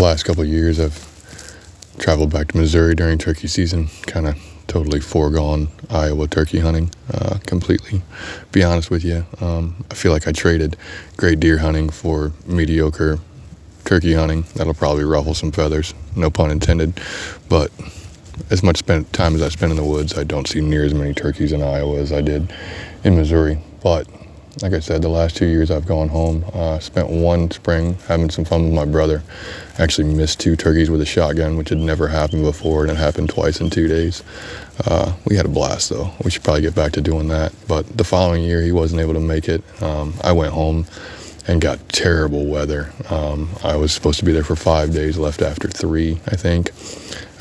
last couple of years, I've traveled back to Missouri during turkey season, kind of totally foregone Iowa turkey hunting completely. Be honest with you, I feel like I traded great deer hunting for mediocre turkey hunting. That'll probably ruffle some feathers, no pun intended, but as much time as I spent in the woods, I don't see near as many turkeys in Iowa as I did in Missouri. But like I said, the last 2 years I've gone home, spent one spring having some fun with my brother. Actually missed 2 turkeys with a shotgun, which had never happened before, and it happened twice in 2 days. We had a blast though. We should probably get back to doing that. But the following year he wasn't able to make it. I went home and got terrible weather. I was supposed to be there for 5 days, left after 3, I think.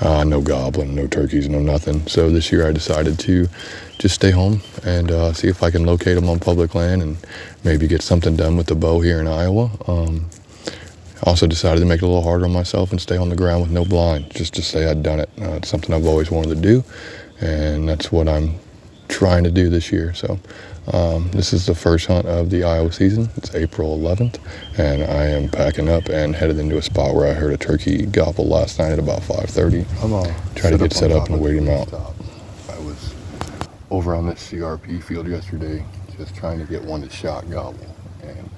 No gobbling, no turkeys, no nothing. So this year I decided to just stay home and see if I can locate them on public land and maybe get something done with the bow here in Iowa. Also decided to make it a little harder on myself and stay on the ground with no blind, just to say I'd done it. It's something I've always wanted to do, and that's what I'm trying to do this year. So this is the first hunt of the Iowa season. It's April 11th, and I am packing up and headed into a spot where I heard a turkey gobble last night at about 5:30. Try to get set up and wait him out. I was over on this CRP field yesterday, just trying to get one to shot gobble, and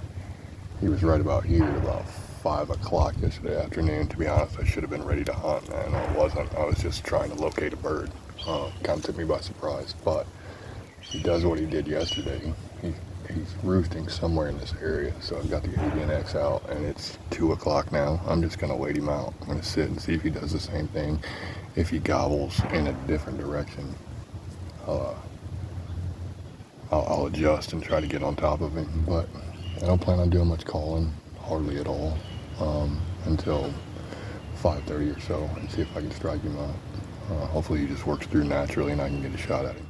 he was right about here at about 5 o'clock yesterday afternoon. To be honest, I should have been ready to hunt, and I wasn't. I was just trying to locate a bird. Kind of took me by surprise, but he does what he did yesterday. He's roosting somewhere in this area, so I've got the AVNX out, and it's 2 o'clock now. I'm just going to wait him out. I'm going to sit and see if he does the same thing. If he gobbles in a different direction, I'll adjust and try to get on top of him, but I don't plan on doing much calling, hardly at all, until 5:30 or so, and see if I can strike him out. Hopefully he just works through naturally and I can get a shot at him.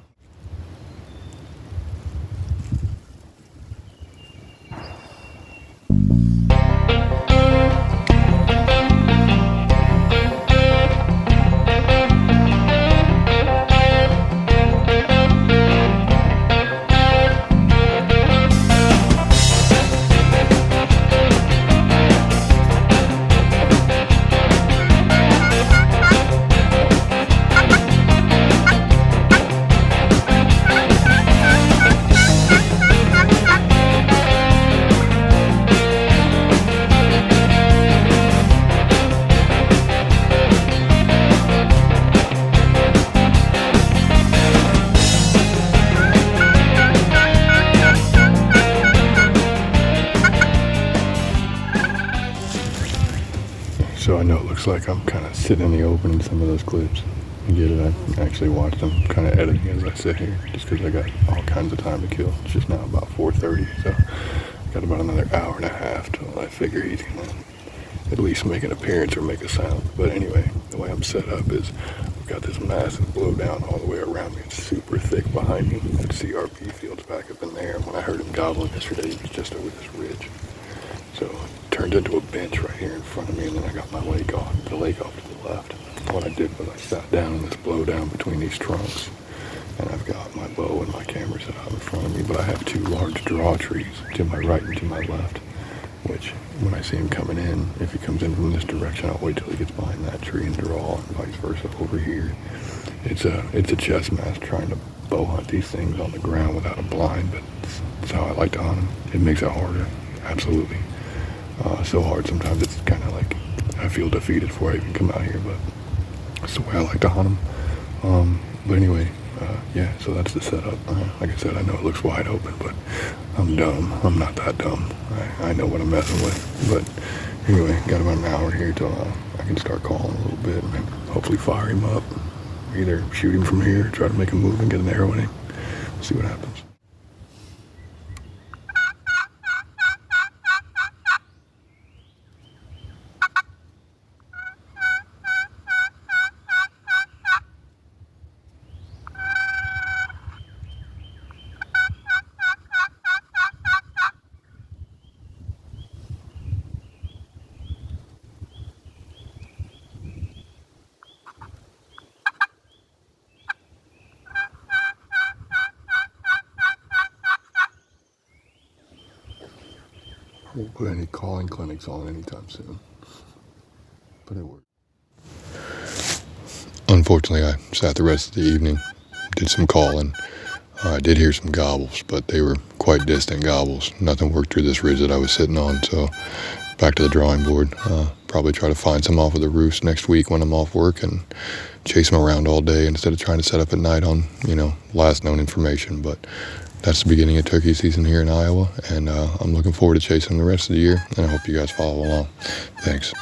So I know it looks like I'm kind of sitting in the open in some of those clips. I get it. I actually watched them kind of editing as I sit here, just because I got all kinds of time to kill. It's just now about 4:30, so I got about another hour and a half till I figure he's gonna at least make an appearance or make a sound. But anyway, the way I'm set up is I've got this massive blowdown all the way around me. It's super thick behind me. That CRP field's back up in there. And when I heard him gobbling yesterday, he was just over this ridge. So it turned into a bench right here in front of me, and then I got my lake off to the left. What I did was I sat down in this blowdown between these trunks, and I've got my bow and my camera set out in front of me, but I have 2 large draw trees to my right and to my left, which when I see him coming in, if he comes in from this direction, I'll wait till he gets behind that tree and draw, and vice versa over here. It's a chess match trying to bow hunt these things on the ground without a blind, but it's how I like to hunt them. It makes it harder, absolutely. So hard sometimes it's kind of like I feel defeated before I even come out here, but that's the way I like to hunt them. But anyway, yeah, so that's the setup. Like I said, I know it looks wide open, but I'm dumb. I'm not that dumb. I know what I'm messing with. But anyway, got about an hour here till I can start calling a little bit and hopefully fire him up. Either shoot him from here, try to make him move and get an arrow in him. See what happens. Won't put any calling clinics on anytime soon. but it worked. Unfortunately, I sat the rest of the evening, did some calling. I did hear some gobbles, but they were quite distant gobbles. Nothing worked through this ridge that I was sitting on, so back to the drawing board. Probably try to find some off of the roofs next week when I'm off work and chase them around all day instead of trying to set up at night on, last known information. But that's the beginning of turkey season here in Iowa, and I'm looking forward to chasing the rest of the year, and I hope you guys follow along. Thanks.